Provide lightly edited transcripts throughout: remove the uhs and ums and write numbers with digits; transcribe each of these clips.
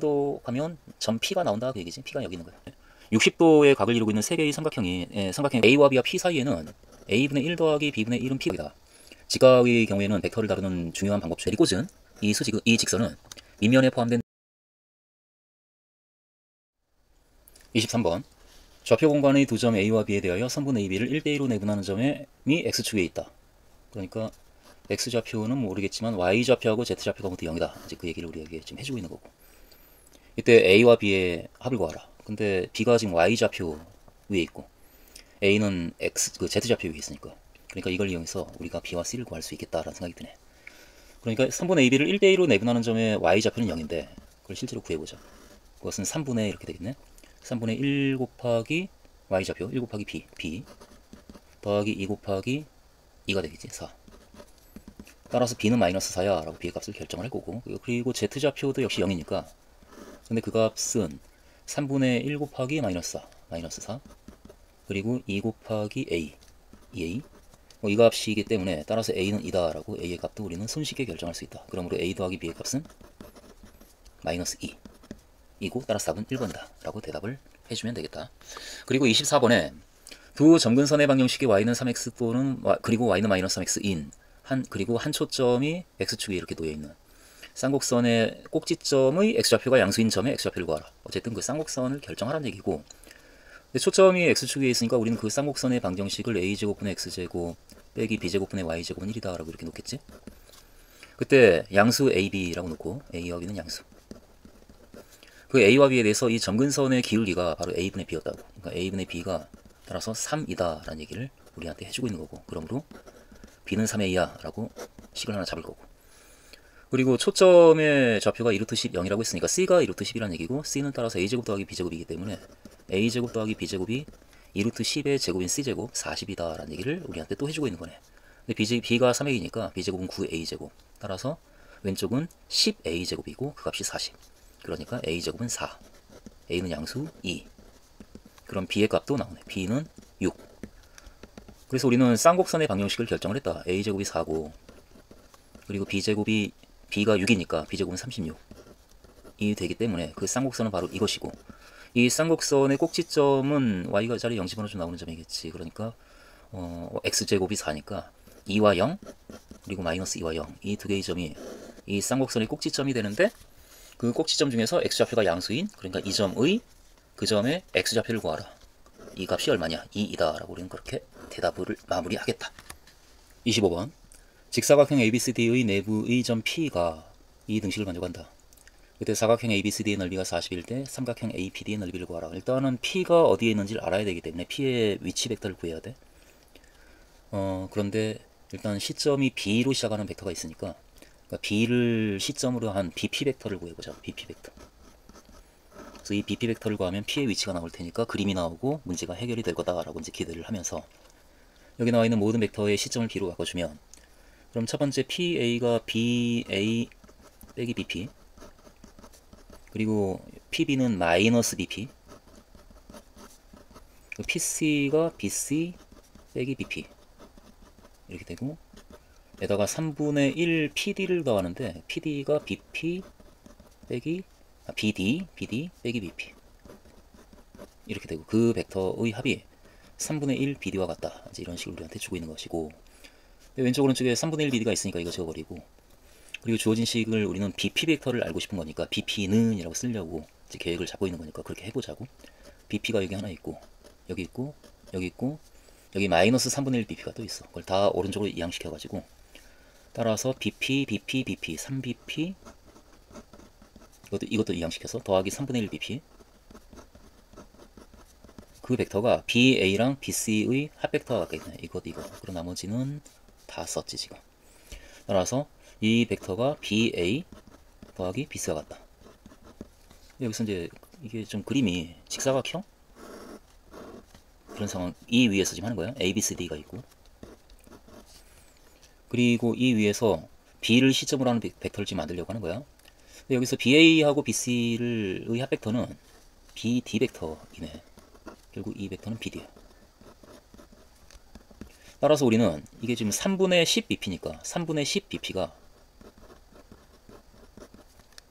도 가면 점 P가 나온다 그 얘기지. P가 여기 있는 거예요. 60도의 각을 이루고 있는 세 개의 삼각형이 삼각형 A와 B와 P 사이에는 A분의 1 더하기 B분의 1은 P이다. 직각의 경우에는 벡터를 다루는 중요한 방법 중에 이 꽂은 이 직선은 밑면에 포함된 23번 좌표 공간의 두 점 A와 B에 대하여 선분 AB를 1대1로 내분하는 점이 X축에 있다. 그러니까 X좌표는 모르겠지만 Y좌표하고 Z좌표가 모두 0이다. 이제 그 얘기를 우리에게 지금 해주고 있는 거고. 이때 A와 B의 합을 구하라. 근데 B가 지금 Y좌표 위에 있고 A는 Z좌표 위에 있으니까. 그러니까 이걸 이용해서 우리가 B와 C를 구할 수 있겠다라는 생각이 드네. 그러니까 3분의 AB를 1대1로 내분하는 점의 Y좌표는 0인데 그걸 실제로 구해보자. 그것은 3분의 이렇게 되겠네. 3분의 1 곱하기 Y좌표 1 곱하기 B 더하기 2 곱하기 2가 되겠지. 4. 따라서 B는 마이너스 4야 라고 B의 값을 결정을 할 거고, 그리고 Z좌표도 역시 0이니까 근데 그 값은 3분의 1 곱하기 마이너스 4 마이너스 4 그리고 2 곱하기 A 2A 이 값이기 때문에 따라서 A는 2다 라고 A의 값도 우리는 손쉽게 결정할 수 있다. 그러므로 A 더하기 B의 값은 마이너스 2 이고 따라서 답은 1번이다 라고 대답을 해주면 되겠다. 그리고 24번에 두 점근선의 방정식의 y는 3x 또는 그리고 y는 마이너스 3x인 그리고 한 초점이 x축에 이렇게 놓여있는 쌍곡선의 꼭지점의 x좌표가 양수인 점의 x좌표를 구하라. 어쨌든 그 쌍곡선을 결정하라는 얘기고, 근데 초점이 x축에 있으니까 우리는 그 쌍곡선의 방정식을 a제곱분의 x제곱 빼기 b제곱분의 y제곱은 1이다 라고 이렇게 놓겠지. 그때 양수 ab라고 놓고 a와 b는 양수, 그 a와 b에 대해서 이 점근선의 기울기가 바로 a분의 b였다고. 그러니까 a분의 b가 따라서 3이다 라는 얘기를 우리한테 해주고 있는 거고, 그러므로 b는 3a야 라고 식을 하나 잡을 거고, 그리고 초점의 좌표가 2루트 10, 0이라고 했으니까 c가 2루트 10이라는 얘기고, c는 따라서 a제곱 더하기 b제곱이기 때문에 a제곱 더하기 b제곱이 2루트 10의 제곱인 c제곱 40이다 라는 얘기를 우리한테 또 해주고 있는 거네. 근데 b가 3a니까 b제곱은 9a제곱, 따라서 왼쪽은 10a제곱이고 그 값이 40, 그러니까 a제곱은 4, a는 양수 2, 그럼 b의 값도 나오네. b는 6. 그래서 우리는 쌍곡선의 방정식을 결정을 했다. a제곱이 4고 그리고 b가 6이니까 b제곱은 36이 되기 때문에 그 쌍곡선은 바로 이것이고, 이 쌍곡선의 꼭지점은 y가 자리 0 집어넣어서 나오는 점이겠지. 그러니까 x제곱이 4니까 2와 0 그리고 마이너스 2와 0 이 두 개의 점이 이 쌍곡선의 꼭지점이 되는데, 그 꼭지점 중에서 x좌표가 양수인, 그러니까 이 점의 그 점의 x좌표를 구하라. 이 값이 얼마냐? 2이다 라고 우리는 그렇게 대답을 마무리하겠다. 25번 직사각형 ABCD의 내부의 점 P가 이 등식을 만족한다. 그때 사각형 ABCD의 넓이가 41대 삼각형 APD의 넓이를 구하라. 일단은 P가 어디에 있는지를 알아야 되기 때문에 P의 위치 벡터를 구해야 돼. 그런데 일단 시점이 B로 시작하는 벡터가 있으니까, 그러니까 B를 시점으로 한 BP 벡터를 구해보자. BP 벡터. 그래서 이 BP 벡터를 구하면 P의 위치가 나올 테니까 그림이 나오고 문제가 해결이 될 거다라고 이제 기대를 하면서 여기 나와 있는 모든 벡터의 시점을 B로 바꿔주면, 그럼 첫 번째 PA가 BA 빼기 BP, 그리고 PB는 마이너스 BP, PC가 BC 빼기 BP 이렇게 되고, 에다가 3분의 1 PD를 더하는데 PD가 BP 빼기 BD 빼기 BP 이렇게 되고, 그 벡터의 합이 3분의 1 BD와 같다. 이제 이런 식으로 우리한테 주고 있는 것이고, 왼쪽 오른쪽에 3분의 1 BD가 있으니까 이거 지워버리고, 그리고 주어진 식을 우리는 BP 벡터를 알고 싶은 거니까 BP는 이라고 쓰려고 이제 계획을 잡고 있는 거니까 그렇게 해보자고. BP가 여기 하나 있고 여기 있고 여기 있고 여기 마이너스 3분의 1 BP가 또 있어. 그걸 다 오른쪽으로 이항시켜가지고 따라서 BP 3BP 이것도 이항시켜서 더하기 3분의 1 BP, 그 벡터가 BA랑 BC의 합벡터가 같게 있네. 이거 그리고 나머지는 다 썼지 지금. 따라서 이 벡터가 BA 더하기 BC가 같다. 여기서 이제 이게 좀 그림이 직사각형 그런 상황, 이 위에서 지금 하는 거야. ABCD가 있고, 그리고 이 위에서 B를 시점으로 하는 벡터를 지금 만들려고 하는 거야. 근데 여기서 BA하고 BC의 합벡터는 BD 벡터이네. 결국 이 벡터는 BD야. 따라서 우리는 이게 지금 3분의 10 BP니까 3분의 10 BP가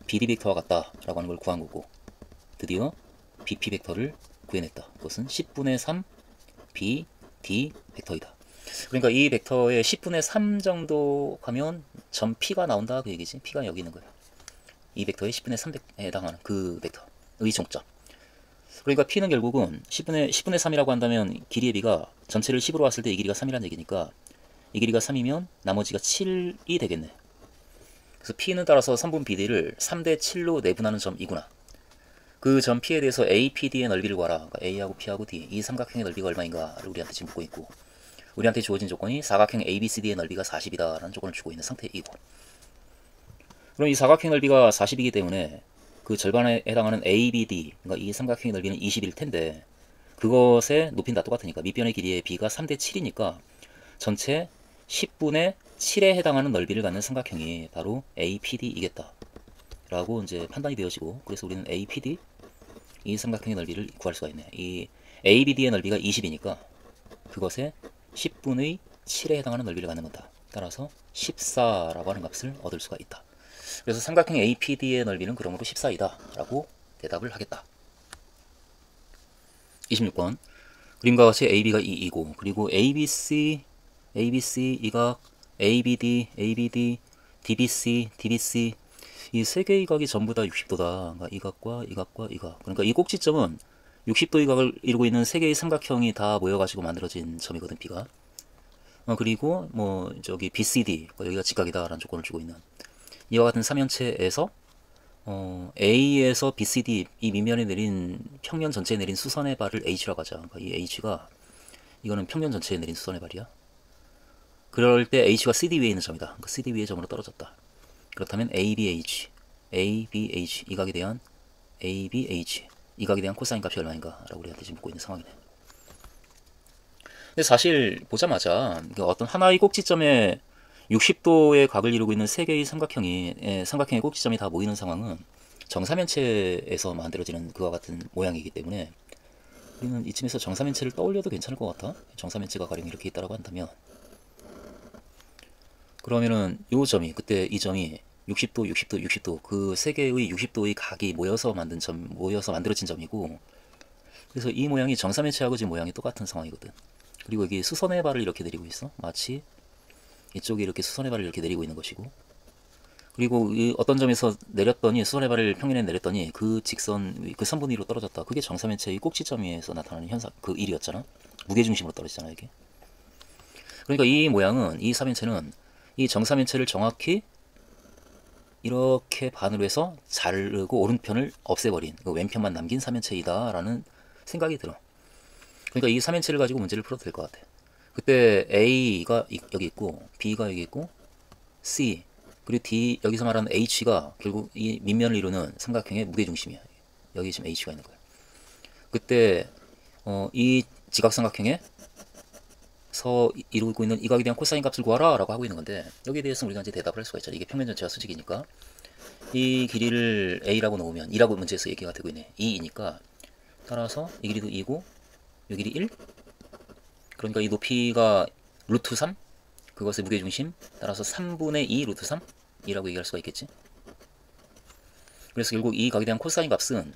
BD 벡터와 같다 라고 하는 걸 구한 거고, 드디어 BP 벡터를 구해냈다. 그것은 10분의 3 BD 벡터이다. 그러니까 이 벡터의 10분의 3 정도 가면 점 P가 나온다 그 얘기지. P가 여기 있는 거예요. 이 벡터의 10분의 3에 해당하는 그 벡터의 종점. 그러니까 P는 결국은 10분의 3이라고 한다면 길이의 B가 전체를 10으로 왔을 때 이 길이가 3이라는 얘기니까, 이 길이가 3이면 나머지가 7이 되겠네. 그래서 P는 따라서 선분 BD를 3대 7로 내분하는 점이구나. 그 점 P에 대해서 APD의 넓이를 구하라. 그러니까 A하고 P하고 D, 이 삼각형의 넓이가 얼마인가를 우리한테 지금 묻고 있고, 우리한테 주어진 조건이 사각형 ABCD의 넓이가 40이다 라는 조건을 주고 있는 상태이고, 그럼 이 사각형 넓이가 40이기 때문에 그 절반에 해당하는 ABD, 그러니까 이 삼각형의 넓이는 20일 텐데, 그것의 높이는 다 똑같으니까 밑변의 길이의 B가 3대 7이니까 전체 10분의 7에 해당하는 넓이를 갖는 삼각형이 바로 APD이겠다 라고 이제 판단이 되어지고, 그래서 우리는 APD, 이 삼각형의 넓이를 구할 수가 있네. 이 ABD의 넓이가 20이니까 그것의 10분의 7에 해당하는 넓이를 갖는 거다. 따라서 14라고 하는 값을 얻을 수가 있다. 그래서 삼각형 APD의 넓이는 그러므로 14이다 라고 대답을 하겠다. 26번, 그림과 같이 AB가 2이고, 그리고 ABC 이각, ABD, DBC 이 세 개의 각이 전부 다 60도다. 그러니까 이 각과 이 각과 이 각. 그러니까 이 꼭지점은 60도의 각을 이루고 있는 세 개의 삼각형이 다 모여가지고 만들어진 점이거든, B가. 그리고 뭐 저기 BCD, 여기가 직각이다라는 조건을 주고 있는 이와 같은 삼형체에서 A에서 BCD 이 밑면에 내린 평면 전체에 내린 수선의 발을 H라고 하자. 그러니까 이 H가 이거는 평면 전체에 내린 수선의 발이야. 그럴 때 H가 CD 위에 있는 점이다. 그러니까 CD 위의 점으로 떨어졌다. 그렇다면 ABH 이 각에 대한 ABH 이 각에 대한 코사인 값이 얼마인가 라고 우리한테 지금 묻고 있는 상황이네. 근데 사실 보자마자 어떤 하나의 꼭지점에 60도의 각을 이루고 있는 세 개의 삼각형의 꼭지점이 다 모이는 상황은 정사면체에서 만들어지는 그와 같은 모양이기 때문에 우리는 이쯤에서 정사면체를 떠올려도 괜찮을 것 같아. 정사면체가 가령 이렇게 있다라고 한다면, 그러면은 요 점이, 그때 이 점이 60도 그 세 개의 60도의 각이 모여서 만들어진 점이고, 그래서 이 모양이 정사면체하고 지금 모양이 똑같은 상황이거든. 그리고 여기 수선의 발을 이렇게 내리고 있어. 마치 이쪽에 이렇게 수선의 발을 이렇게 내리고 있는 것이고, 그리고 이 어떤 점에서 내렸더니 수선의 발을 평면에 내렸더니 그 직선, 그 선분 위로 떨어졌다. 그게 정사면체의 꼭지점에서 나타나는 현상, 그 일이었잖아. 무게중심으로 떨어지잖아, 이게. 그러니까 이 모양은, 이 사면체는 이 정사면체를 정확히 이렇게 반으로 해서 자르고 오른편을 없애버린, 그 왼편만 남긴 사면체이다 라는 생각이 들어. 그러니까 이 사면체를 가지고 문제를 풀어도 될 것 같아. 그때 A가 여기 있고 B가 여기 있고 C 그리고 D, 여기서 말하는 H가 결국 이 밑면을 이루는 삼각형의 무게중심이야. 여기 지금 H가 있는 거야. 그때 이 지각삼각형에 서 이루고 있는 이 각에 대한 코사인 값을 구하라 라고 하고 있는 건데, 여기에 대해서는 우리가 이제 대답을 할 수가 있잖아. 이게 평면 전체가 수직이니까 이 길이를 A라고 놓으면, 2라고 문제에서 얘기가 되고 있네. 2이니까 따라서 이 길이도 2고 이 길이 1, 그러니까 이 높이가 루트 3, 그것의 무게중심 따라서 3분의 2 루트 3 이라고 얘기할 수가 있겠지. 그래서 결국 이 각에 대한 코사인 값은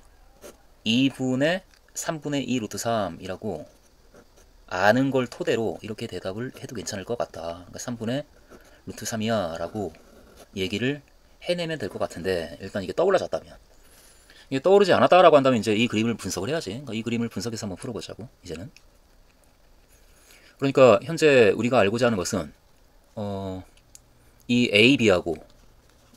2분의 3분의 2 루트 3이라고 아는 걸 토대로 이렇게 대답을 해도 괜찮을 것 같다. 그러니까 3분의 루트 3이야 라고 얘기를 해내면 될 것 같은데, 일단 이게 떠올라졌다면, 이게 떠오르지 않았다라고 한다면 이제 이 그림을 분석을 해야지. 그러니까 이 그림을 분석해서 한번 풀어보자고, 이제는. 그러니까 현재 우리가 알고자 하는 것은 이 AB하고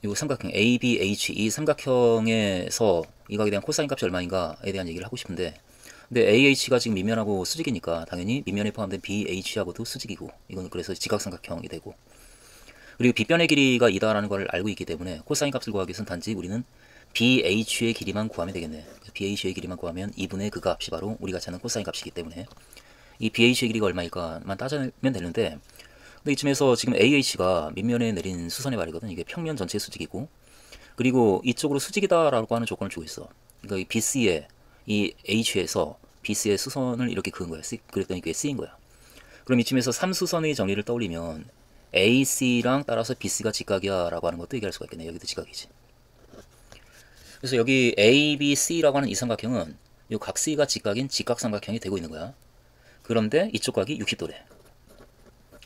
이 삼각형 ABH, 이 삼각형에서 이 각에 대한 코사인 값이 얼마인가에 대한 얘기를 하고 싶은데, 근데 AH가 지금 밑면하고 수직이니까 당연히 밑면에 포함된 BH하고도 수직이고, 이건 그래서 지각삼각형이 되고, 그리고 빗변의 길이가 2다라는 걸 알고 있기 때문에 코사인 값을 구하기 위해서는 단지 우리는 BH의 길이만 구하면 되겠네. BH의 길이만 구하면 2분의 그 값이 바로 우리가 찾는 코사인 값이기 때문에 이 BH의 길이가 얼마일까만 따져내면 되는데, 근데 이쯤에서 지금 AH가 밑면에 내린 수선의 발이거든. 이게 평면 전체 수직이고, 그리고 이쪽으로 수직이다라고 하는 조건을 주고 있어. 그러니까 이 BC에 이 H에서 BC의 수선을 이렇게 그은 거야. 그랬더니 그게 C인 거야. 그럼 이쯤에서 3수선의 정리를 떠올리면 AC랑 따라서 BC가 직각이야 라고 하는 것도 얘기할 수가 있겠네. 여기도 직각이지. 그래서 여기 ABC라고 하는 이 삼각형은 이 각 C가 직각인 직각삼각형이 되고 있는 거야. 그런데 이쪽 각이 60도래.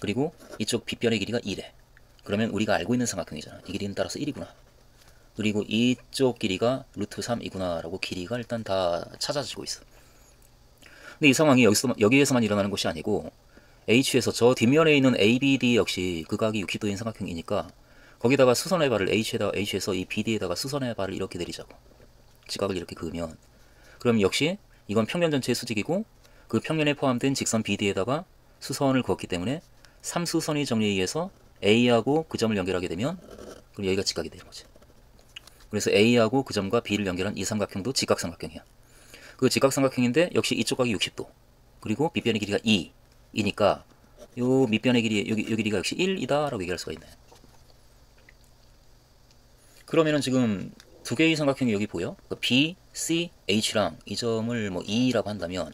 그리고 이쪽 빗변의 길이가 2래. 그러면 우리가 알고 있는 삼각형이잖아. 이 길이는 따라서 1이구나. 그리고 이쪽 길이가 루트 3이구나 라고 길이가 일단 다 찾아지고 있어. 근데 이 상황이 여기에서만 일어나는 것이 아니고 H에서 저 뒷면에 있는 ABD 역시 그 각이 60도인 삼각형이니까 거기다가 수선의 발을 H에서 이 BD에다가 수선의 발을 이렇게 내리자고. 직각을 이렇게 그으면 그럼 역시 이건 평면 전체의 수직이고 그 평면에 포함된 직선 BD에다가 수선을 그었기 때문에 3수선의 정리에 의해서 A하고 그 점을 연결하게 되면 그럼 여기가 직각이 되는 거지. 그래서 A하고 그 점과 B를 연결한 이 삼각형도 직각삼각형이야. 그 직각삼각형인데 역시 이쪽 각이 60도. 그리고 밑변의 길이가 2이니까 요 밑변의 길이 여기 길이가 역시 1이다 라고 얘기할 수가 있네. 그러면은 지금 두 개의 삼각형이 여기 보여? B, C, H랑 이 점을 뭐 E라고 한다면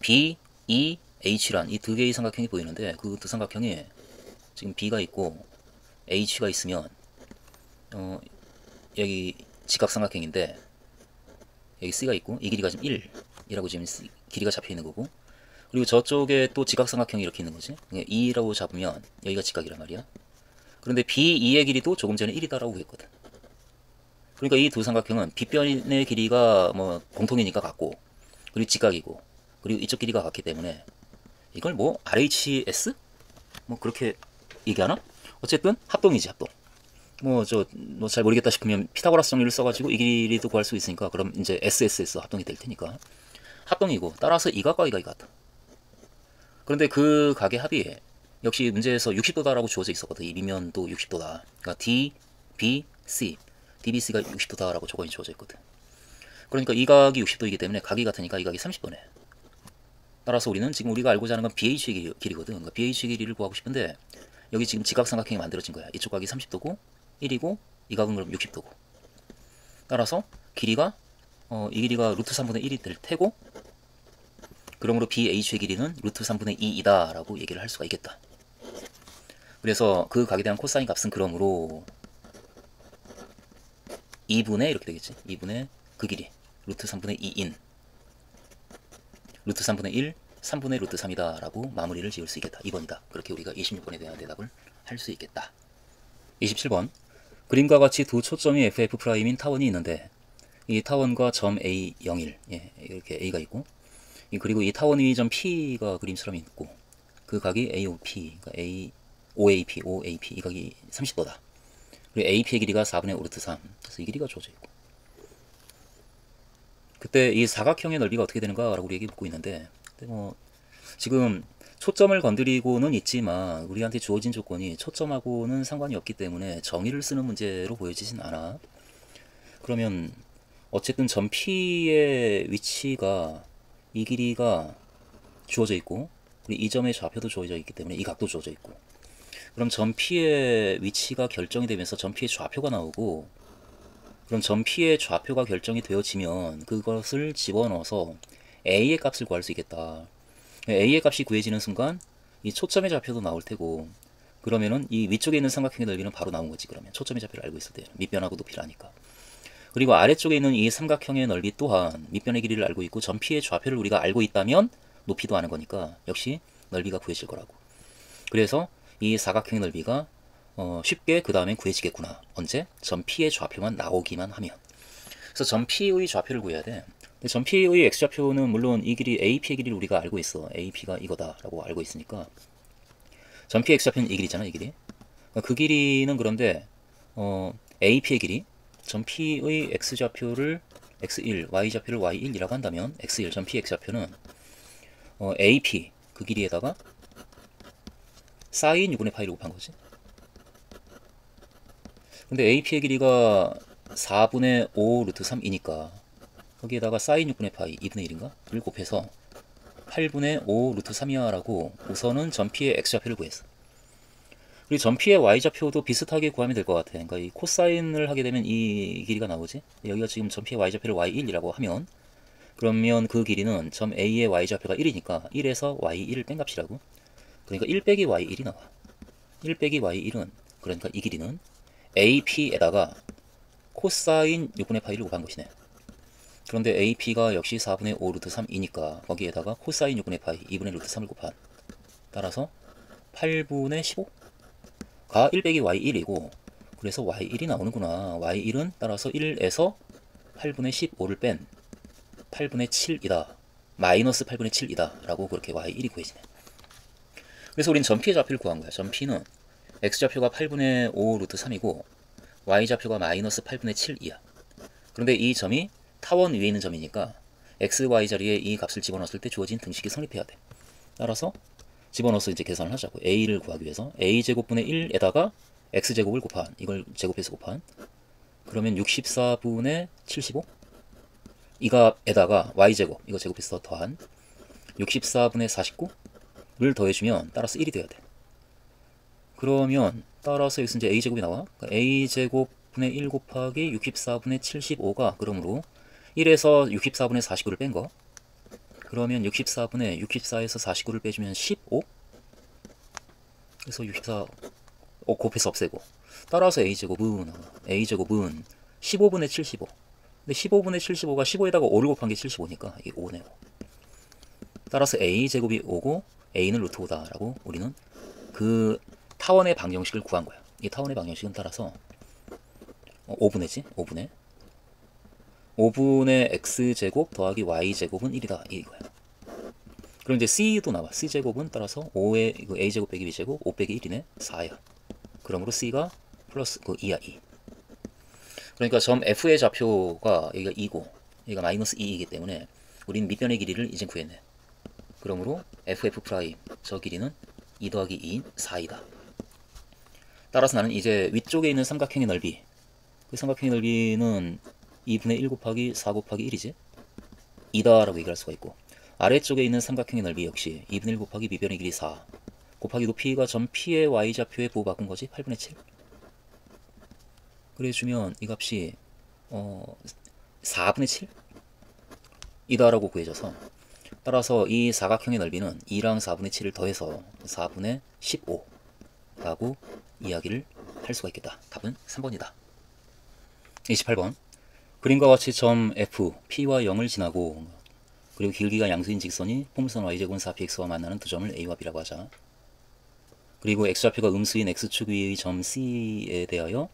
B, E, H란 이 두 개의 삼각형이 보이는데 그 두 삼각형이 지금 B가 있고 H가 있으면 여기 직각삼각형인데 여기 C가 있고 이 길이가 지금 1이라고 지금 길이가 잡혀 있는 거고 그리고 저쪽에 또 직각삼각형이 이렇게 있는 거지. 2라고 잡으면 여기가 직각이란 말이야. 그런데 B2의 길이도 조금 전에 1이다라고 했거든. 그러니까 이 두 삼각형은 빗변의 길이가 뭐 공통이니까 같고 그리고 직각이고 그리고 이쪽 길이가 같기 때문에 이걸 뭐 RHS? 뭐 그렇게 얘기하나? 어쨌든 합동이지 합동. 뭐 잘 모르겠다 싶으면 피타고라스 정리를 써가지고 이 길이도 구할 수 있으니까 그럼 이제 SSS 합동이 될 테니까 합동이고 따라서 이 각과 이 각이 같다. 그런데 그 각의 합이 역시 문제에서 60도다라고 주어져 있었거든. 이 미면도 60도다. 그러니까 D, B, C, DBC가 60도다라고 조건이 주어져 있거든. 그러니까 이 각이 60도이기 때문에 각이 같으니까 이 각이 30도네. 따라서 우리는 지금 우리가 알고자 하는 건 BH의 길이거든. 그러니까 BH의 길이를 구하고 싶은데 여기 지금 직각삼각형이 만들어진 거야. 이쪽 각이 30도고 1이고 이 각은 그럼 60도고. 따라서 길이가 이 길이가 루트 3분의 1이 될 테고 그러므로 BH의 길이는 루트 3분의 2이다 라고 얘기를 할 수가 있겠다. 그래서 그 각에 대한 코사인 값은 그러므로 2분의 이렇게 되겠지. 2분의 그 길이 루트 3분의 2인 루트 3분의 1 3분의 루트 3이다 라고 마무리를 지을 수 있겠다. 2번이다. 그렇게 우리가 26번에 대한 대답을 할 수 있겠다. 27번 그림과 같이 두 초점이 FF'인 타원이 있는데 이 타원과 점 A, 0, 1 이렇게 A가 있고 그리고 이 타원 위 점 P가 그림처럼 있고 그 각이 AOP, 그러니까 OAP 이 각이 30도다. 그리고 AP의 길이가 4분의 5 루트 3 그래서 이 길이가 주어져 있고 그때 이 사각형의 넓이가 어떻게 되는가 라고 우리에게 묻고 있는데 뭐 지금 초점을 건드리고는 있지만 우리한테 주어진 조건이 초점하고는 상관이 없기 때문에 정의를 쓰는 문제로 보여지진 않아. 그러면 어쨌든 점 P의 위치가 이 길이가 주어져 있고 그리고 이 점의 좌표도 주어져 있기 때문에 이 각도 주어져 있고 그럼 점 P의 위치가 결정이 되면서 점 P의 좌표가 나오고 그럼 점 P의 좌표가 결정이 되어지면 그것을 집어넣어서 A의 값을 구할 수 있겠다. A의 값이 구해지는 순간 이 초점의 좌표도 나올 테고 그러면은 이 위쪽에 있는 삼각형의 넓이는 바로 나온 거지. 그러면 초점의 좌표를 알고 있을 때 밑변하고 높이를 아니까. 그리고 아래쪽에 있는 이 삼각형의 넓이 또한 밑변의 길이를 알고 있고 점 P의 좌표를 우리가 알고 있다면 높이도 아는 거니까 역시 넓이가 구해질 거라고. 그래서 이 사각형의 넓이가 쉽게 그 다음엔 구해지겠구나. 언제? 점 P의 좌표만 나오기만 하면. 그래서 점 P의 좌표를 구해야 돼. 근데 점 P의 x좌표는 물론 이 길이 AP의 길이를 우리가 알고 있어. AP가 이거다라고 알고 있으니까 점 P x좌표는 이 길이잖아. 이 길이. 그 길이는 그런데 AP의 길이 점 P의 x좌표를 x1, y좌표를 y1이라고 한다면 x1, 점 P x좌표는 AP 그 길이에다가 사인 6분의 파이를 곱한 거지. 근데 AP의 길이가 4분의 5 루트 3이니까 거기에다가 사인 6분의 파이 2분의 1인가? 를 곱해서 8분의 5 루트 3이야 라고 우선은 점 P의 x좌표를 구했어. 그리고 점 P의 y좌표도 비슷하게 구하면 될 것 같아. 그러니까 이 코사인을 하게 되면 이 길이가 나오지. 여기가 지금 점 P의 y좌표를 y1이라고 하면 그러면 그 길이는 점 A의 y좌표가 1이니까 1에서 y1을 뺀 값이라고. 그러니까 1 빼기 y1이 나와. 1 빼기 y1은 그러니까 이 길이는 AP에다가 코사인 6분의 파이를 곱한 것이네. 그런데 AP가 역시 4분의 5 루트 3이니까 거기에다가 코사인 6분의 파이 2분의 루트 3을 곱한, 따라서 8분의 15가 1 빼기 y1이고, 그래서 y1이 나오는구나. y1은 따라서 1에서 8분의 15를 뺀 8분의 7이다. 마이너스 8분의 7이다. 라고 그렇게 y1이 구해지네. 그래서 우린 전피의 좌표를 구한 거야. 전피는 x좌표가 8분의 5 루트 3이고 y좌표가 마이너스 8분의 7이야. 그런데 이 점이 타원 위에 있는 점이니까 x, y 자리에 이 값을 집어넣었을 때 주어진 등식이 성립해야 돼. 따라서 집어넣어서 이제 계산을 하자고. a를 구하기 위해서 a제곱분의 1에다가 x제곱을 곱한, 이걸 제곱해서 곱한, 그러면 64분의 75? 이 값에다가 y제곱, 이거 제곱해서 더한 64분의 49를 더해주면 따라서 1이 돼야 돼. 그러면 따라서 여기서 이제 a제곱이 나와. 그러니까 a제곱분의 1 곱하기 64분의 75가 그러므로 1에서 64분의 49를 뺀 거. 그러면 64분의 64에서 49를 빼주면 15. 그래서 64 곱해서 없애고. 따라서 a제곱은 15분의 75. 근데 15분의 75가 15에다가 5를 곱한 게 75니까 이게 5네요. 따라서 a제곱이 5고 a는 루트 5다 라고 우리는 그 타원의 방정식을 구한 거야. 이 타원의 방정식은 따라서 5분의 x제곱 더하기 y제곱은 1이다 이거야. 그럼 이제 c도 나와. c제곱은 따라서 5의 이거 a제곱 빼기 b제곱 5 빼기 1이네 4야. 그러므로 c가 플러스 그 2야 2. 그러니까 점 f의 좌표가 여기가 2고 여기가 마이너스 2이기 때문에 우린 밑변의 길이를 이제 구했네. 그러므로 ff 프라임 저 길이는 2 더하기 2인 4이다. 따라서 나는 이제 위쪽에 있는 삼각형의 넓이, 그 삼각형의 넓이는 2분의 1 곱하기 4 곱하기 1이지 2다 라고 얘기할 수가 있고, 아래쪽에 있는 삼각형의 넓이 역시 2분의 1 곱하기 밑변의 길이 4 곱하기 높이가 점 P의 y좌표에 부호 바꾼 거지 8분의 7. 그래주면 이 값이 4분의 7 이다 라고 구해져서, 따라서 이 사각형의 넓이는 2랑 4분의 7을 더해서 4분의 15 라고 이야기를 할 수가 있겠다. 답은 3번이다. 28번. 그림과 같이 점 F, P와 0을 지나고 그리고 길기가 양수인 직선이 포물선 y제곱은 4px와 만나는 두 점을 A와 B라고 하자. 그리고 x좌표가 음수인 x축 위의 점 C에 대하여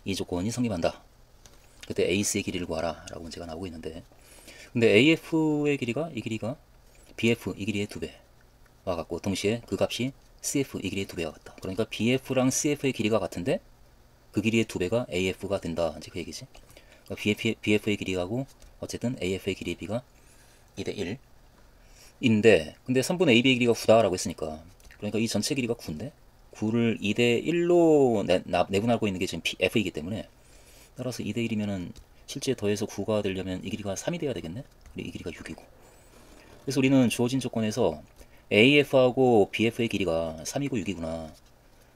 이 조건이 성립한다. 그때 AC의 길이를 구하라 라고 문제가 나오고 있는데, 근데 AF의 길이가 이 길이가 BF 이 길이의 2배와 같고 동시에 그 값이 CF 이 길이의 2배와 같다. 그러니까 BF랑 CF의 길이가 같은데 그 길이의 2배가 AF가 된다. 이제 그 얘기지. 그러니까 BF의 길이가고 어쨌든 AF의 길이 B가 2대 1인데, 근데 3분의 AB의 길이가 9다라고 했으니까, 그러니까 이 전체 길이가 9인데 9를 2대 1로 내분하고 있는 게 지금 F이기 때문에, 따라서 2대 1이면은 실제 더해서 9가 되려면 이 길이가 3이 돼야 되겠네. 그리고 이 길이가 6이고. 그래서 우리는 주어진 조건에서 AF하고 BF의 길이가 3이고 6이구나.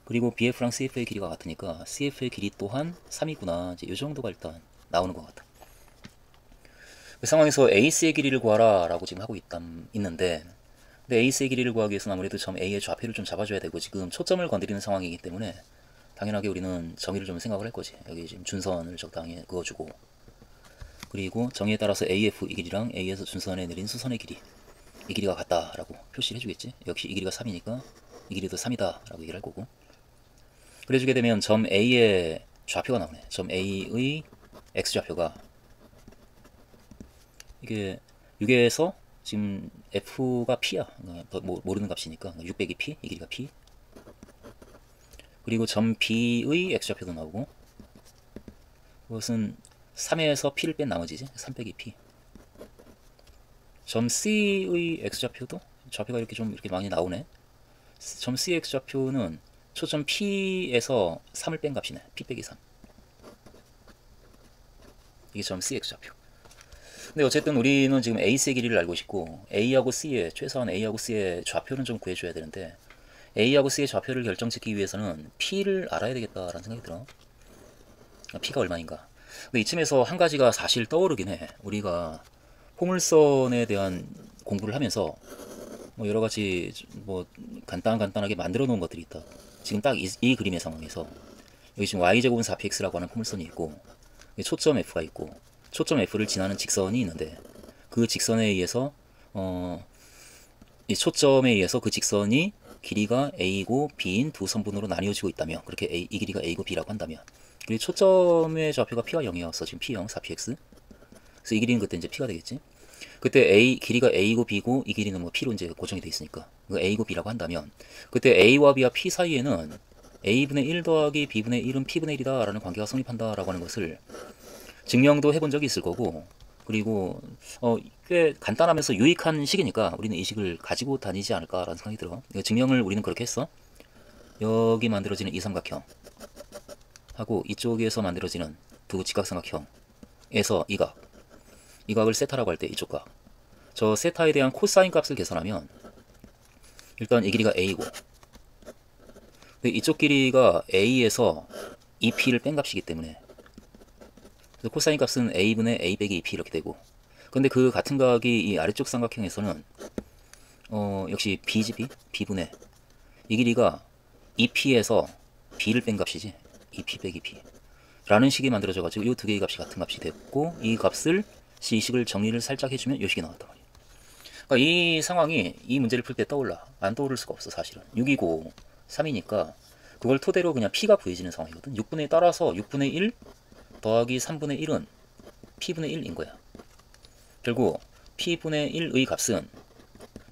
그리고 BF랑 CF의 길이가 같으니까 CF의 길이 또한 3이구나. 이제 이 정도가 일단 나오는 것 같아. 그 상황에서 AC의 길이를 구하라 라고 지금 하고 있는데, 근데 AC의 길이를 구하기 위해서는 아무래도 점 A의 좌표를 좀 잡아줘야 되고, 지금 초점을 건드리는 상황이기 때문에 당연하게 우리는 정의를 좀 생각을 할 거지. 여기 지금 준선을 적당히 그어주고, 그리고 정의에 따라서 AF 이 길이랑 A에서 준선에 내린 수선의 길이 이 길이가 같다라고 표시를 해주겠지. 역시 이 길이가 3이니까 이 길이도 3이다 라고 얘기를 할 거고, 그래주게 되면 점 A의 좌표가 나오네. 점 A의 X좌표가 이게 6에서 지금 F가 P야. 더 모르는 값이니까 6 빼기 P, 이 길이가 P. 그리고 점 B의 X좌표도 나오고, 그것은 3에서 P를 뺀 나머지지. 3 빼기 P. 점 C의 X좌표도 좌표가 이렇게 좀 이렇게 많이 나오네. 점 C의 X좌표는 초점 P에서 3을 뺀 값이네. P 빼기 3. 이게 점 C X좌표. 근데 어쨌든 우리는 지금 AC의 길이를 알고 싶고, A하고 C의, 최소한 A하고 C의 좌표는 좀 구해줘야 되는데, A하고 C의 좌표를 결정짓기 위해서는 P를 알아야 되겠다라는 생각이 들어. P가 얼마인가. 근데 이쯤에서 한 가지가 사실 떠오르긴 해. 우리가 포물선에 대한 공부를 하면서 뭐 여러 가지 뭐 간단하게 만들어 놓은 것들이 있다. 지금 딱 이 그림의 상황에서 여기 지금 y제곱은 4px라고 하는 포물선이 있고, 초점 F가 있고 초점 F를 지나는 직선이 있는데 그 직선에 의해서 이 초점에 의해서 그 직선이 길이가 A이고 B인 두 선분으로 나뉘어지고 있다며 그렇게 이 길이가 A고 B라고 한다면 그리고 초점의 좌표가 P가 0이었어. 지금 P0, 4PX. 그래서 이 길이는 그때 이제 P가 되겠지. 그때 길이가 A고 B고 이 길이는 뭐 P로 이제 고정이 돼 있으니까 그 A고 B라고 한다면 그때 A와 B와 P 사이에는 A분의 1 더하기 B분의 1은 P분의 1이다 라는 관계가 성립한다 라고 하는 것을 증명도 해본 적이 있을 거고 그리고 꽤 간단하면서 유익한 식이니까 우리는 이 식을 가지고 다니지 않을까라는 생각이 들어. 증명을 우리는 그렇게 했어. 여기 만들어지는 이 삼각형 하고 이쪽에서 만들어지는 두 직각삼각형에서 이 각을 세타라고 할 때 이쪽 각, 저 세타에 대한 코사인 값을 계산하면 일단 이 길이가 A고 이쪽 길이가 A에서 2P를 뺀 값이기 때문에 그래서 코사인 값은 A분의 A 빼기 2P 이렇게 되고 근데 그 같은 각이 이 아래쪽 삼각형에서는 역시 B지 B분의 이 길이가 2P에서 B를 뺀 값이지 2P 빼기 P 라는 식이 만들어져 가지고 이 두 개의 값이 같은 값이 됐고 이 값을 이 식을 정리를 살짝 해주면 이 식이 나왔단 말이야. 그러니까 이 상황이 이 문제를 풀 때 떠올라. 안 떠오를 수가 없어 사실은. 6이고 3이니까 그걸 토대로 그냥 P가 구해지는 상황이거든. 6분의 따라서 6분의 1 더하기 3분의 1은 P분의 1인 거야. 결국 P분의 1의 값은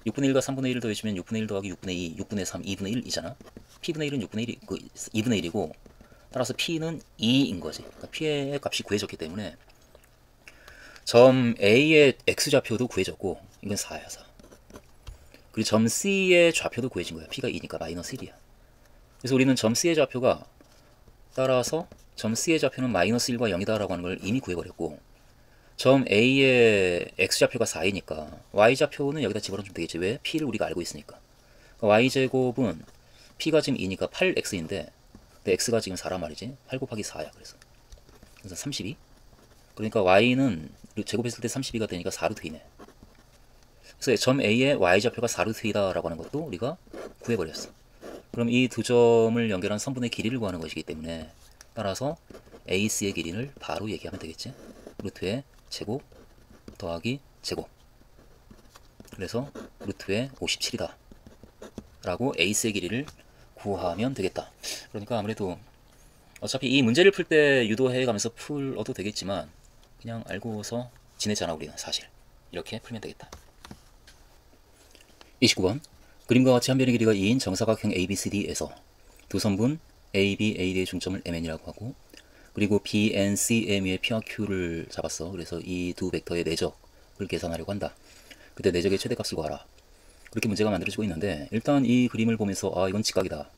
6분의 1과 3분의 1을 더해주면 6분의 1 더하기 6분의 2, 6분의 3, 2분의 1이잖아. P분의 1은 6분의 1, 2분의 1이고 따라서 P는 2인 거지. 그러니까 P의 값이 구해졌기 때문에 점 A의 X좌표도 구해졌고 이건 4야 4. 그리고 점 C의 좌표도 구해진 거야. P가 2니까 마이너스 1이야. 그래서 우리는 점 C의 좌표가 따라서 점 C의 좌표는 마이너스 1과 0이다 라고 하는 걸 이미 구해버렸고 점 A의 X좌표가 4이니까 Y좌표는 여기다 집어넣으면 되겠지. 왜? P를 우리가 알고 있으니까. 그러니까 Y제곱은 P가 지금 2니까 8X인데 근데 X가 지금 4란 말이지. 8 곱하기 4야. 그래서 32. 그러니까 Y는 제곱했을 때 32가 되니까 4루트이네. 그래서 점 A의 Y좌표가 4루트이다 라고 하는 것도 우리가 구해버렸어. 그럼 이 두 점을 연결한 선분의 길이를 구하는 것이기 때문에 따라서 AC의 길이를 바로 얘기하면 되겠지. 루트의 제곱 더하기 제곱. 그래서 루트의 57이다 라고 AC의 길이를 구하면 되겠다. 그러니까 아무래도 어차피 이 문제를 풀 때 유도해 가면서 풀어도 되겠지만 그냥 알고서 지내잖아 우리는 사실. 이렇게 풀면 되겠다. 29번 그림과 같이 한 변의 길이가 2인 정사각형 ABCD에서 두 선분 AB, AD의 중점을 MN이라고 하고 그리고 B, N, C, M의 P와 Q를 잡았어. 그래서 이 두 벡터의 내적을 계산하려고 한다. 그때 내적의 최대값을 구하라. 그렇게 문제가 만들어지고 있는데 일단 이 그림을 보면서 이건 직각이다.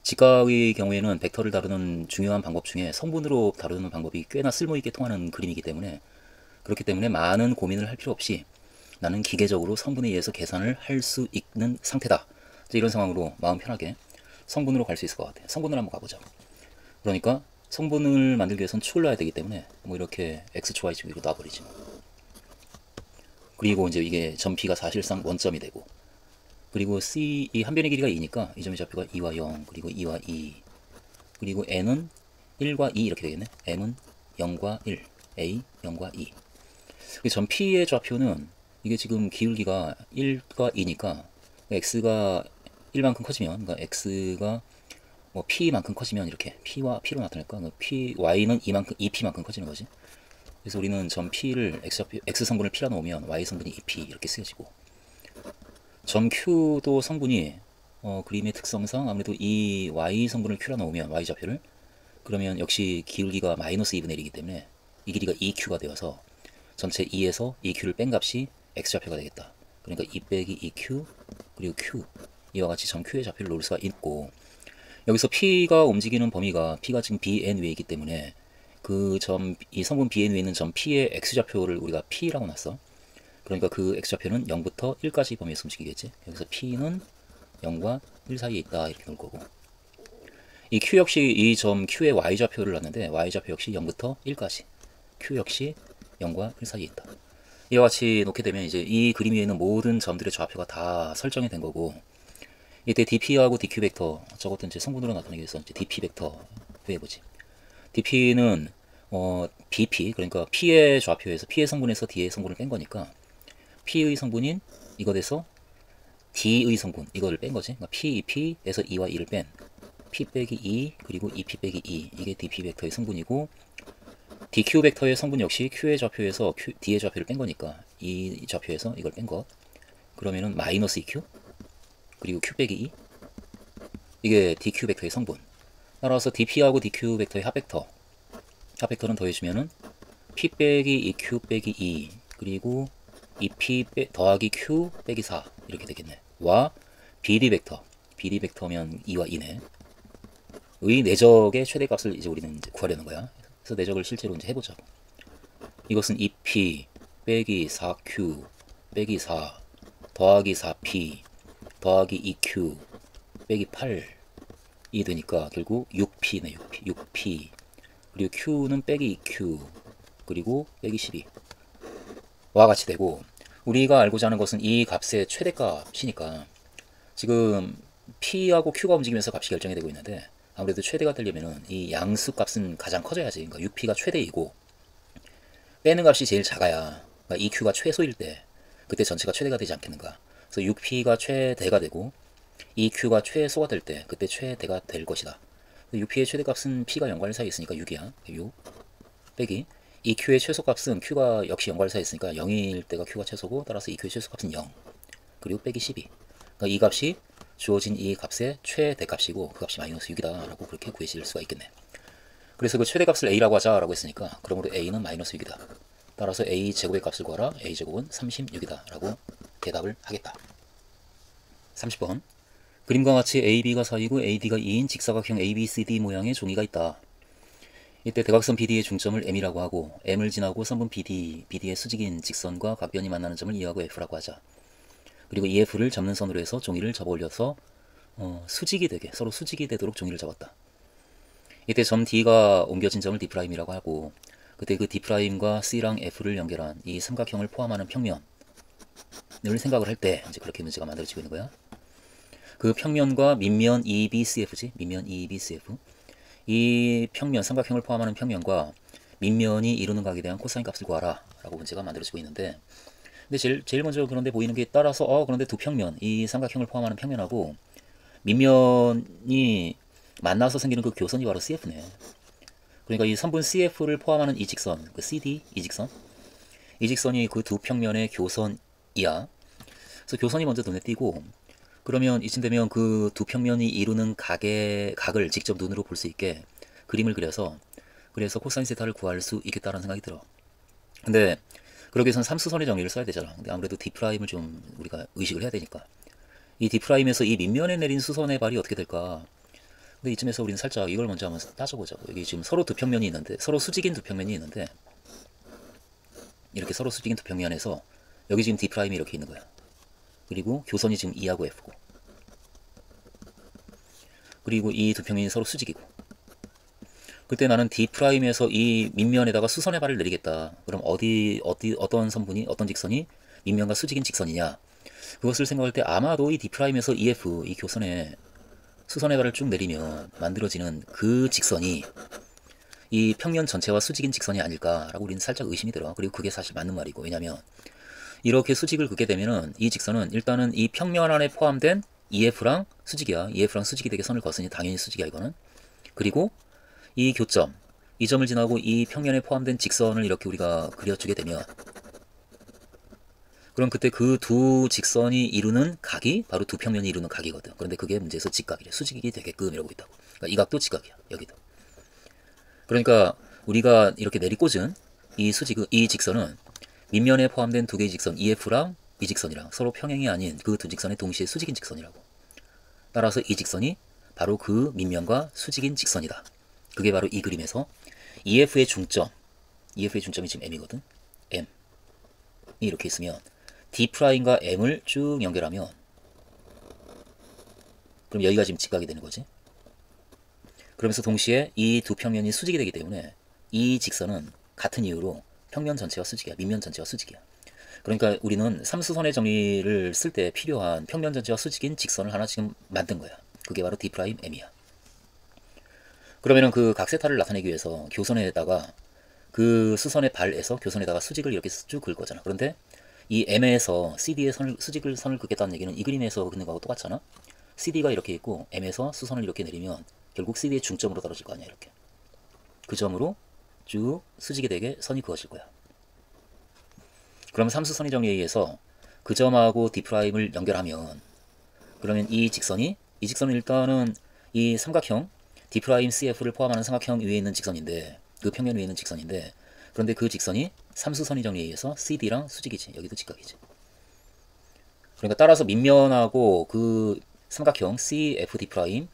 직각의 경우에는 벡터를 다루는 중요한 방법 중에 성분으로 다루는 방법이 꽤나 쓸모있게 통하는 그림이기 때문에 그렇기 때문에 많은 고민을 할 필요 없이 나는 기계적으로 성분에 의해서 계산을 할 수 있는 상태다. 이런 상황으로 마음 편하게 성분으로 갈 수 있을 것 같아요. 성분을 한번 가보자. 그러니까 성분을 만들기 위해서는 축을 놔야 되기 때문에 뭐 이렇게 X축, Y축 위로 놔버리지. 그리고 이제 이게 점 P가 사실상 원점이 되고 그리고 C 이 한 변의 길이가 2니까 이 점의 좌표가 2와 0 그리고 2와 2 그리고 N은 1과 2 이렇게 되겠네. M은 0과 1 A 0과 2 점 P의 좌표는 이게 지금 기울기가 1과 2니까 X가 1만큼 커지면 그러니까 X가 뭐 P만큼 커지면 이렇게 P와 P로 나타낼까? P, Y는 2P만큼 커지는 거지. 그래서 우리는 점 P를 X 성분을 P라 놓으면 Y 성분이 2P 이렇게 쓰여지고 점 Q도 성분이 그림의 특성상 아무래도 이 Y 성분을 Q라 놓으면 Y 좌표를 그러면 역시 기울기가 마이너스 2분의 1이기 때문에 이 길이가 2Q가 되어서 전체 2에서 2Q를 뺀 값이 X좌표가 되겠다. 그러니까 2 빼기 2Q 그리고 Q 이와 같이 점 Q의 좌표를 놓을 수가 있고 여기서 P가 움직이는 범위가 P가 지금 BN 위에 있기 때문에 그 점, 이 성분 BN 위에 있는 점 P의 X좌표를 우리가 P라고 놨어. 그러니까 그 X좌표는 0부터 1까지 범위에서 움직이겠지. 여기서 P는 0과 1 사이에 있다 이렇게 놓을 거고 이 Q 역시 이 점 Q의 Y좌표를 놨는데 Y좌표 역시 0부터 1까지 Q 역시 0과 1 사이에 있다. 이와 같이 놓게 되면 이제 이 그림 위에 있는 모든 점들의 좌표가 다 설정이 된 거고 이때 DP하고 DQ 벡터 저것도 이제 성분으로 나타내기 위해서 이제 DP 벡터 구해보지. DP는 BP, 그러니까 P의 좌표에서 P의 성분에서 D의 성분을 뺀 거니까 P의 성분인 이것에서 D의 성분 이거를 뺀 거지. 그러니까 P, P에서 E와 E를 뺀 P 빼기 E 그리고 EP 빼기 E, 이게 DP 벡터의 성분이고, DQ 벡터의 성분 역시 Q의 좌표에서 D의 좌표를 뺀 거니까 이 좌표에서 이걸 뺀 거. 그러면은 마이너스 EQ 그리고 Q 빼기 E, 이게 DQ 벡터의 성분. 따라서 DP하고 DQ 벡터의 합벡터는 더해주면은 P 빼기 EQ 빼기 E 그리고 EP 더하기 Q 빼기 4 이렇게 되겠네. 와 BD 벡터면 E와 E네. 의 내적의 최대값을 이제 우리는 이제 구하려는 거야. 그래서 내적을 실제로 이제 해보자고. 이것은 EP 빼기 4Q 빼기 4 더하기 4P 더하기 EQ 빼기 8이 되니까 결국 6P네. 6P 그리고 Q는 빼기 EQ 그리고 빼기 12와 같이 되고, 우리가 알고자 하는 것은 이 값의 최대값이니까 지금 P하고 Q가 움직이면서 값이 결정이 되고 있는데, 아무래도 최대가 되려면은 이 양수 값은 가장 커져야지. 그러니까 6P가 최대이고 빼는 값이 제일 작아야, 그러니까 EQ가 최소일 때 그때 전체가 최대가 되지 않겠는가. 그래서 6P가 최대가 되고 EQ가 최소가 될 때 그때 최대가 될 것이다. 6P의 최대값은 P가 0과 1 사이에 있으니까 6이야. 6 빼기 EQ의 최소값은 Q가 역시 0과 1 사이에 있으니까 0일 때가 Q가 최소고, 따라서 EQ의 최소값은 0 그리고 빼기 12. 그러니까 이 값이 주어진 이 값의 최대값이고 그 값이 마이너스 6이다 라고 그렇게 구해질 수가 있겠네. 그래서 그 최대값을 A라고 하자 라고 했으니까, 그러므로 A는 마이너스 6이다. 따라서 A 제곱의 값을 구하라. A 제곱은 36이다 라고 대답을 하겠다. 30번. 그림과 같이 AB가 사이고 AD가 2인 직사각형 ABCD 모양의 종이가 있다. 이때 대각선 BD의 중점을 M이라고 하고 M을 지나고 선분 BD의 수직인 직선과 각변이 만나는 점을 E하고 F라고 하자. 그리고 이 F를 접는 선으로 해서 종이를 접어 올려서 수직이 되게, 서로 수직이 되도록 종이를 접었다. 이때 점 D가 옮겨진 점을 D'이라고 하고, 그때 그 D'과 C랑 F를 연결한 이 삼각형을 포함하는 평면을 생각을 할 때 이제 그렇게 문제가 만들어지고 있는 거야. 그 평면과 밑면 EBCF지, 밑면 EBCF. 이 평면, 삼각형을 포함하는 평면과 밑면이 이루는 각에 대한 코사인 값을 구하라 라고 문제가 만들어지고 있는데, 근데 제일 먼저 그런데 보이는 게, 따라서 그런데 두 평면, 이 삼각형을 포함하는 평면하고 밑면이 만나서 생기는 그 교선이 바로 CF네. 그러니까 이 선분 CF를 포함하는 이 직선, 그 CD, 이 직선이 그 두 평면의 교선이야. 그래서 교선이 먼저 눈에 띄고, 그러면 이쯤 되면 그 두 평면이 이루는 각을 직접 눈으로 볼 수 있게 그림을 그래서 코사인 세타를 구할 수 있겠다라는 생각이 들어. 근데 그러기 위해선 삼수선의 정리를 써야 되잖아. 근데 아무래도 D'을 좀 우리가 의식을 해야 되니까, 이 D'에서 이 밑면에 내린 수선의 발이 어떻게 될까. 근데 이쯤에서 우리는 살짝 이걸 먼저 한번 따져보자고. 여기 지금 서로 두 평면이 있는데, 서로 수직인 두 평면이 있는데, 이렇게 서로 수직인 두 평면에서 여기 지금 D'이 이렇게 있는 거야. 그리고 교선이 지금 E하고 F고, 그리고 이 두 평면이 서로 수직이고, 그때 나는 D'에서 이 밑면에다가 수선의 발을 내리겠다. 그럼 어떤 선분이, 어떤 직선이 밑면과 수직인 직선이냐, 그것을 생각할 때 아마도 이 D'에서 EF, 이 교선에 수선의 발을 쭉 내리면 만들어지는 그 직선이 이 평면 전체와 수직인 직선이 아닐까라고 우리는 살짝 의심이 들어. 그리고 그게 사실 맞는 말이고, 왜냐면 이렇게 수직을 긋게 되면은 이 직선은 일단은 이 평면 안에 포함된 EF랑 수직이야. EF랑 수직이 되게 선을 그었으니 당연히 수직이야, 이거는. 그리고 이 교점, 이 점을 지나고 이 평면에 포함된 직선을 이렇게 우리가 그려주게 되면, 그럼 그때 그 두 직선이 이루는 각이 바로 두 평면이 이루는 각이거든. 그런데 그게 문제에서 직각이래. 수직이 되게끔 이러고 있다고. 그러니까 이 각도 직각이야, 여기도. 그러니까 우리가 이렇게 내리꽂은 이 직선은 밑면에 포함된 두 개의 직선 EF랑 이 직선이랑 서로 평행이 아닌 그 두 직선의 동시에 수직인 직선이라고. 따라서 이 직선이 바로 그 밑면과 수직인 직선이다. 그게 바로 이 그림에서 EF의 중점이 지금 M이거든. M이 이렇게 있으면 D'과 M을 쭉 연결하면, 그럼 여기가 지금 직각이 되는 거지. 그러면서 동시에 이 두 평면이 수직이 되기 때문에 이 직선은 같은 이유로 평면 전체와 수직이야. 밑면 전체와 수직이야. 그러니까 우리는 삼수선의 정리를 쓸 때 필요한 평면 전체와 수직인 직선을 하나 지금 만든 거야. 그게 바로 D'M이야. 그러면은 그 각세타를 나타내기 위해서 교선에다가 그 수선의 발에서 교선에다가 수직을 이렇게 쭉 그을 거잖아. 그런데 이 M에서 CD의 수직을 긋겠다는 얘기는 이 그림에서 긋는 거하고 똑같잖아. CD가 이렇게 있고 M에서 수선을 이렇게 내리면 결국 CD의 중점으로 떨어질 거 아니야. 이렇게 그 점으로 쭉 수직이 되게 선이 그어질 거야. 그러면 삼수선의 정리에 의해서 그 점하고 D'을 연결하면 그러면 이 직선은 일단은 이 삼각형 D'CF를 포함하는 삼각형 위에 있는 직선인데 그 평면 위에 있는 직선인데 그런데 그 직선이 삼수선의 정리에 의해서 CD랑 수직이지. 여기도 직각이지. 그러니까 따라서 밑면하고 그 삼각형 CFD'의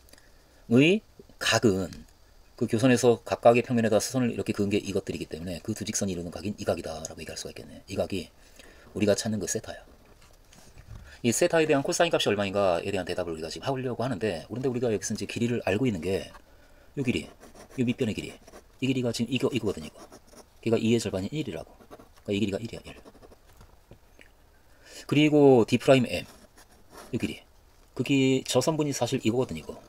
각은 그 교선에서 각각의 평면에다 수선을 이렇게 그은 게 이것들이기 때문에 그 두 직선이 이루는 각인 이 각이다라고 얘기할 수가 있겠네. 이 각이 우리가 찾는 그 세타야. 이 세타에 대한 코사인 값이 얼마인가에 대한 대답을 우리가 지금 하려고 하는데 그런데 우리가 여기서 이제 길이를 알고 있는 게 요 길이, 요 밑변의 길이 이 길이가 지금 이거거든요. 걔가 2의 절반인 1이라고. 그러니까 이 길이가 1이야. 1. 그리고 D'M 요 길이 저 선분이 사실 이거거든요. 이거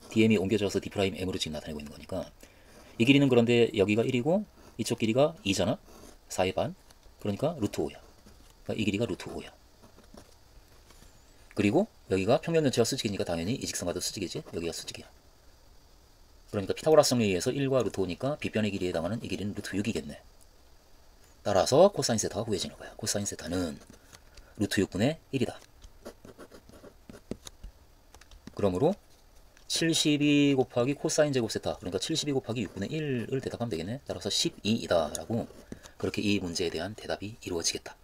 DM이 옮겨져서 D'M으로 지금 나타내고 있는 거니까 이 길이는 그런데 여기가 1이고 이쪽 길이가 2잖아. 4의 반. 그러니까 루트 5야. 그러니까 이 길이가 루트 5야. 그리고 여기가 평면 전체가 수직이니까 당연히 이 직선과도 수직이지. 여기가 수직이야. 그러니까 피타고라스 정리에 의해서 1과 루트 5니까 빗변의 길이에 해당하는 이 길이는 루트 6이겠네. 따라서 코사인 세타가 구해지는 거야. 코사인 세타는 루트 6분의 1이다. 그러므로 72 곱하기 코사인 제곱 세타, 그러니까 72 곱하기 6분의 1을 대답하면 되겠네. 따라서 12이다 라고 그렇게 이 문제에 대한 대답이 이루어지겠다.